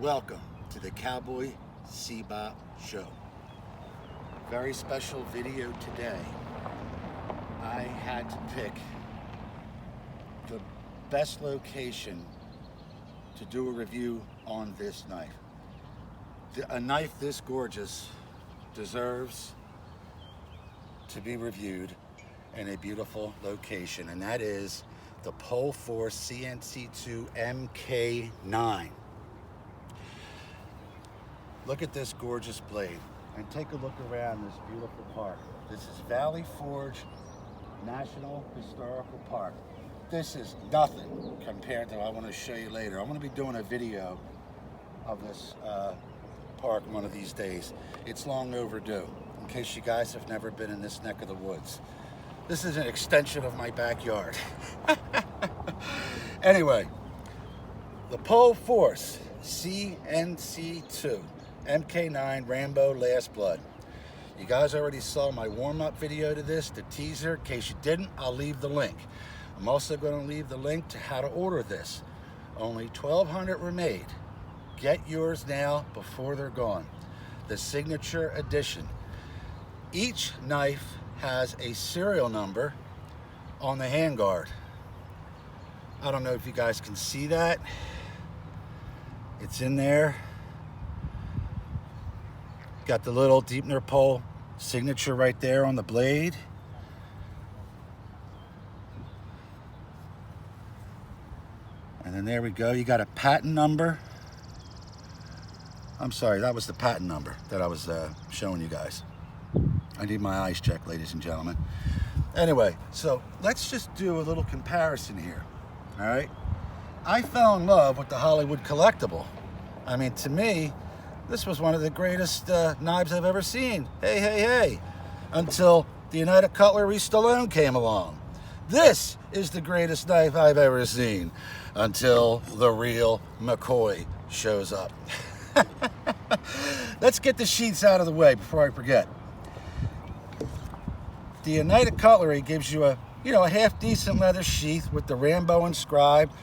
Welcome to the Cowboy Bebop Show. Very special video today. I had to pick the best location to do a review on this knife. A knife this gorgeous deserves to be reviewed in a beautiful location, and that is the Pohl Force CNC2 MK-9. Look at this gorgeous blade and take a look around this beautiful park. This is Valley Forge National Historical Park. This is nothing compared to what I want to show you later. I'm going to be doing a video of this park one of these days. It's long overdue, in case you guys have never been in this neck of the woods. This is an extension of my backyard. Anyway, the Pohl Force CNC2 MK-9 Rambo Last Blood. You guys already saw my warm-up video to this, the teaser. In case you didn't, I'll leave the link. I'm also going to leave the link to how to order this. Only 1,200 were made. Get yours now before they're gone. The signature edition. Each knife has a serial number on the handguard. I don't know if you guys can see that. It's in there. Got the little Dietmar Pohl signature right there on the blade. And then there we go. You got a patent number. I'm sorry, that was the patent number that I was showing you guys. I need my eyes checked, ladies and gentlemen. Anyway, so let's just do a little comparison here. All right. I fell in love with the Hollywood collectible. I mean, to me, this was one of the greatest knives I've ever seen. Hey. Until the United Cutlery Stallone came along. This is the greatest knife I've ever seen. Until the real McCoy shows up. Let's get the sheaths out of the way before I forget. The United Cutlery gives you a half-decent leather sheath with the Rambo inscribed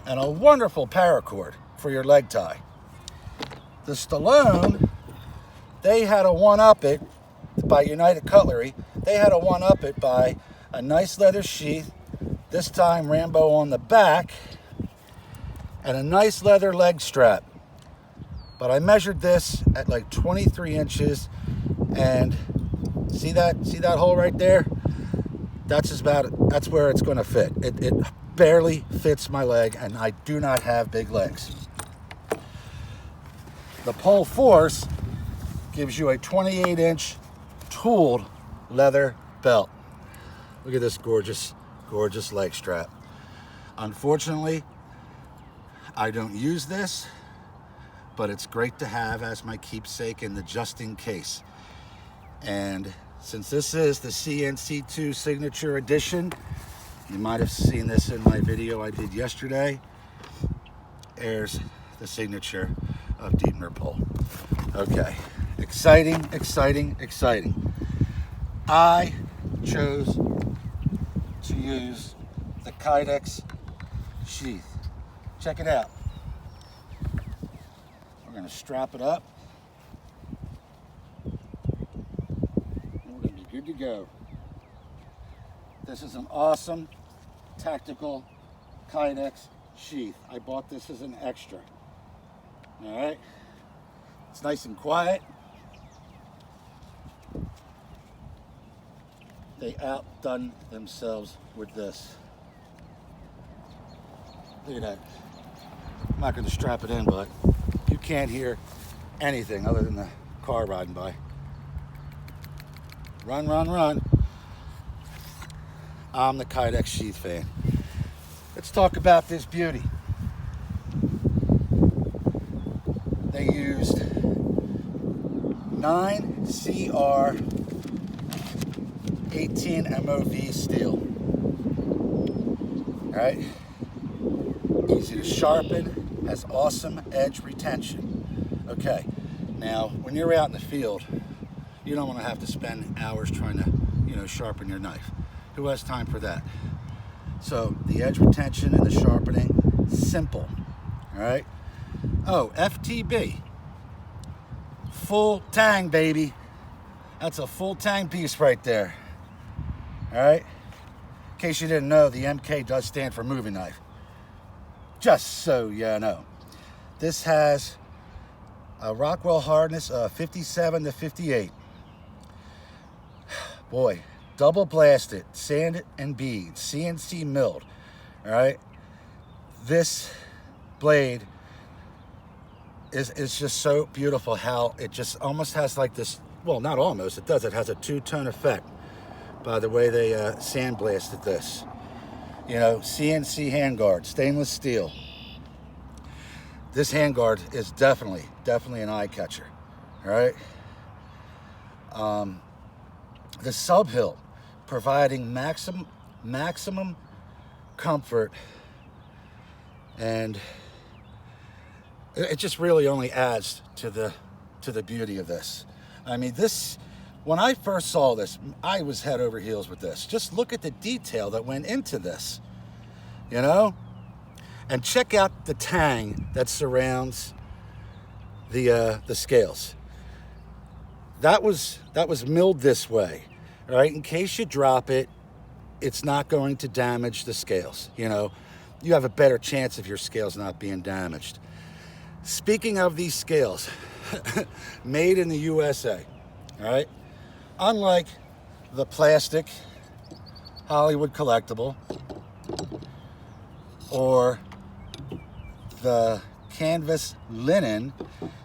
and a wonderful paracord for your leg tie. The Stallone, they had to one-up it by United Cutlery. They had to one-up it by a nice leather sheath, this time Rambo on the back, and a nice leather leg strap. But I measured this at like 23 inches, and see that hole right there? That's where it's going to fit. It barely fits my leg, and I do not have big legs. The Pohl Force gives you a 28-inch tooled leather belt. Look at this gorgeous leg strap. Unfortunately, I don't use this, but it's great to have as my keepsake in the just in case. And since this is the CNC2 Signature Edition, you might have seen this in my video I did yesterday. There's the signature of Dietmar Pohl. Okay, exciting. I chose to use the Kydex Sheath. Check it out. We're going to strap it up. We're going to be good to go. This is an awesome tactical Kydex sheath. I bought this as an extra. All right. It's nice and quiet. They outdone themselves with this. Look at that. I'm not going to strap it in, but you can't hear anything other than the car riding by. Run. I'm the Kydex Sheath fan. Let's talk about this beauty. They used 9CR 18 MOV steel. All right. Easy to sharpen, has awesome edge retention. Okay. Now, when you're out in the field, you don't want to have to spend hours trying to, sharpen your knife. Who has time for that? So the edge retention and the sharpening, simple. All right. Oh, FTB. Full tang, baby. That's a full tang piece right there. All right? In case you didn't know, the MK does stand for movie knife. Just so you know. This has a Rockwell hardness of 57 to 58. Boy, double blasted, sanded and bead, CNC milled. All right? This blade is just so beautiful how it just almost has like this, well, not almost, it does. It has a two-tone effect by the way they sandblasted this. You know, CNC handguard, stainless steel. This handguard is definitely an eye catcher. All right? The subhill, providing maximum comfort, and it just really only adds to the beauty of this. I mean, this, when I first saw this, I was head over heels with this. Just look at the detail that went into this, you know? And check out the tang that surrounds the scales. That was milled this way, right? In case you drop it, it's not going to damage the scales. You know, you have a better chance of your scales not being damaged. Speaking of these scales, made in the USA, all right? Unlike the plastic Hollywood collectible or the canvas linen,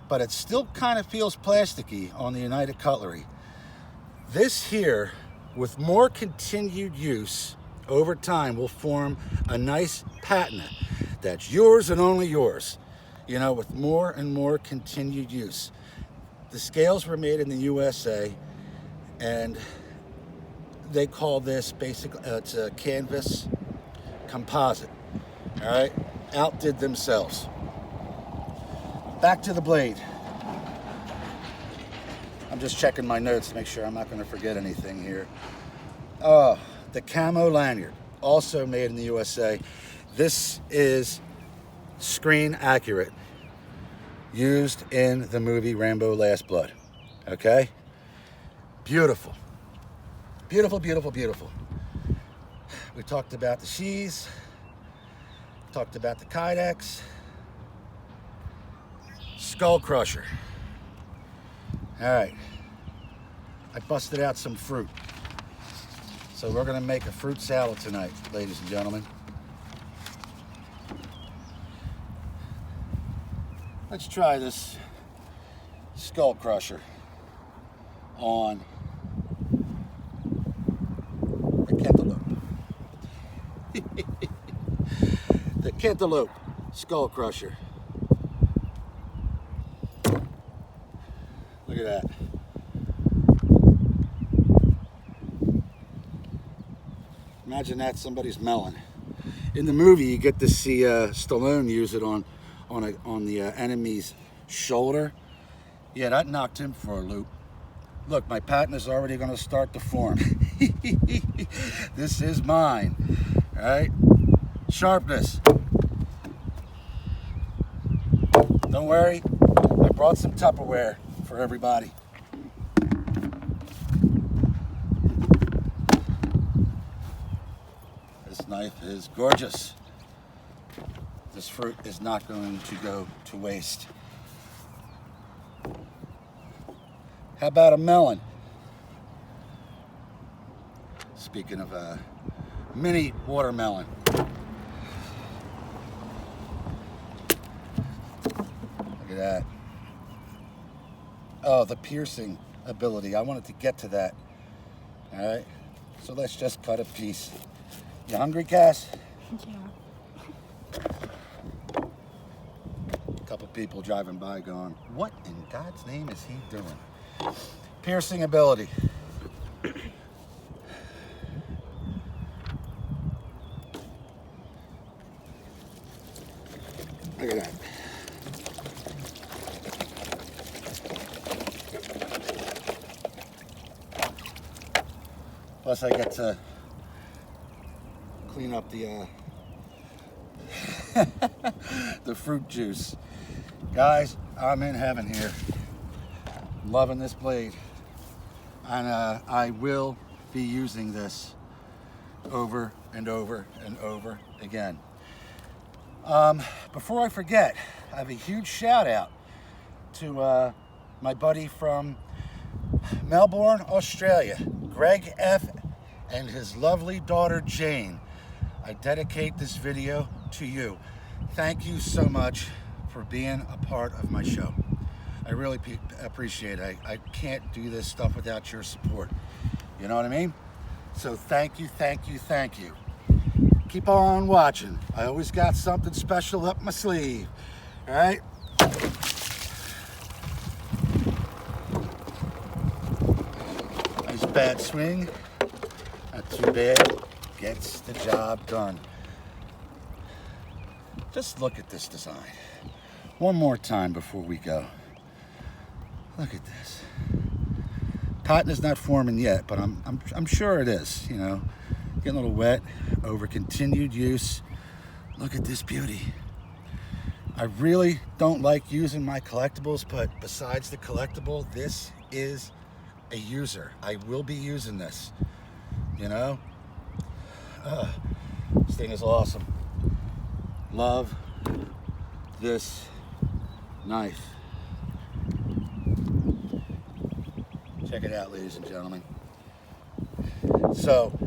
but it still kind of feels plasticky on the United Cutlery. This here, with more continued use over time, will form a nice patina that's yours and only yours, you know, with more and more continued use. The scales were made in the USA, and they call this basically, it's a canvas composite, all right? Outdid themselves. Back to the blade. I'm just checking my notes to make sure I'm not going to forget anything here. The camo lanyard, also made in the USA. This is screen accurate, used in the movie Rambo Last Blood. Okay? Beautiful. Beautiful, beautiful, beautiful. We talked about the sheaths, talked about the Kydex. Skull crusher. All right, I busted out some fruit. So we're gonna make a fruit salad tonight, ladies and gentlemen. Let's try this skull crusher on the cantaloupe. The cantaloupe skull crusher. Look at that. Imagine that's somebody's melon. In the movie, you get to see Stallone use it on the enemy's shoulder. Yeah, that knocked him for a loop. Look, my patina is already going to start to form. This is mine. All right? Sharpness. Don't worry. I brought some Tupperware for everybody. This knife is gorgeous. This fruit is not going to go to waste. How about a melon? Speaking of a mini watermelon. Look at that. Oh, the piercing ability. I wanted to get to that. All right. So let's just cut a piece. You hungry, Cass? Yeah. A couple people driving by going, what in God's name is he doing? Piercing ability. Look at that. Plus I get to clean up the the fruit juice. Guys, I'm in heaven here. Loving this blade. And I will be using this over and over and over again. Before I forget, I have a huge shout out to my buddy from Melbourne, Australia, Greg F. and his lovely daughter Jane. I dedicate this video to you. Thank you so much for being a part of my show. I really appreciate it. I can't do this stuff without your support. You know what I mean? So thank you, thank you, thank you. Keep on watching. I always got something special up my sleeve. All right? Nice bad swing. Not too bad. Gets the job done. Just look at this design. One more time before we go. Look at this. Cotton is not forming yet, but I'm sure it is. You know, getting a little wet over continued use. Look at this beauty. I really don't like using my collectibles, but besides the collectible, this is a user. I will be using this. You know, this thing is awesome. Love this knife. Check it out, ladies and gentlemen. So,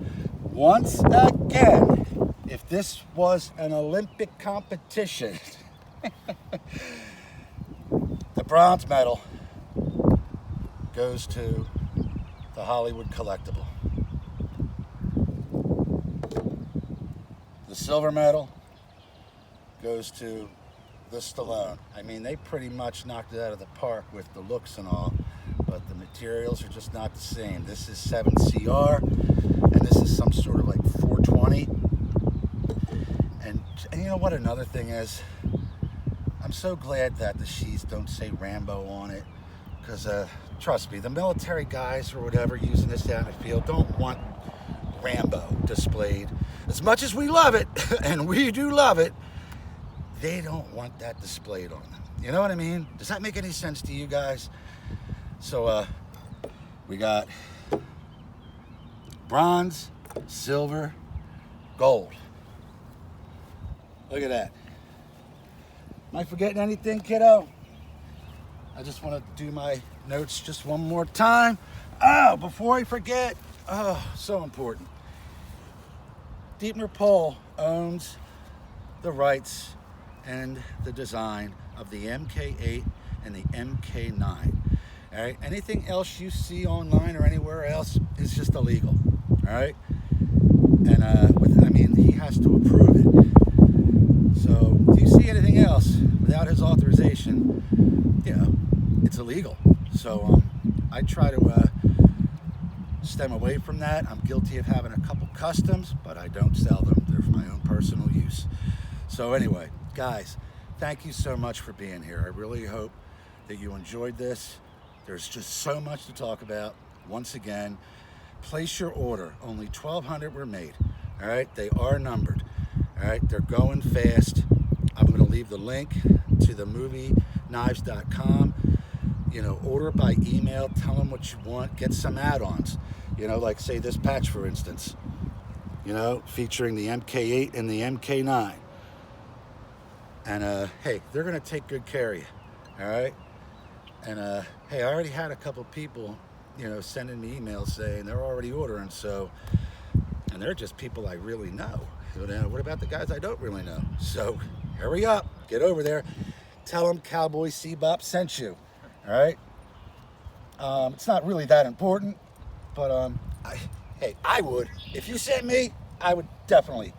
once again, if this was an Olympic competition, the bronze medal goes to the Hollywood Collectible. The silver medal goes to the Stallone. I mean, they pretty much knocked it out of the park with the looks and all, but the materials are just not the same. This is 7CR, and this is some sort of like 420. And you know what another thing is? I'm so glad that the sheaths don't say Rambo on it, because trust me, the military guys or whatever using this out in the field don't want Rambo displayed. As much as we love it, and we do love it, they don't want that displayed on them. You know what I mean? Does that make any sense to you guys? So we got bronze, silver, gold. Look at that. Am I forgetting anything, kiddo? I just want to do my notes just one more time. Oh, before I forget, oh, so important. Dietmar Pohl owns the rights and the design of the MK-8 and the MK-9. All right, anything else you see online or anywhere else is just illegal. All right, and I mean, he has to approve it. So if you see anything else without his authorization, you know, it's illegal. So I try to stem away from that. I'm guilty of having a couple customs, but I don't sell them. They're for my own personal use. So anyway, guys, thank you so much for being here. I really hope that you enjoyed this. There's just so much to talk about. Once again, place your order. Only 1,200 were made. All right, they are numbered. All right, they're going fast. I'm going to leave the link to the movieknives.com. You know, order by email. Tell them what you want. Get some add-ons. You know, like say this patch, for instance. You know, featuring the MK-8 and the MK-9. And hey, they're gonna take good care of you. All right. And hey, I already had a couple people, you know, sending me emails saying they're already ordering. So, and they're just people I really know. You know, what about the guys I don't really know? So, hurry up, get over there. Tell them Cowboy C-Bop sent you. All right. It's not really that important, but hey, I would. If you sent me, I would definitely,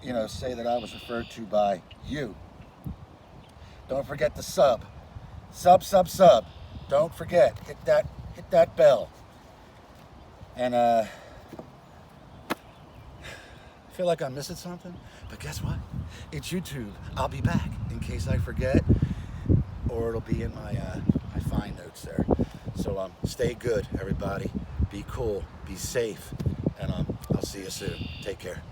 you know, say that I was referred to by you. Don't forget the sub. Sub. Don't forget. Hit that bell. And I feel like I'm missing something, but guess what? It's YouTube. I'll be back in case I forget, or it'll be in my my fine notes there. So stay good, everybody. Be cool. Be safe. And I'll see you soon. Take care.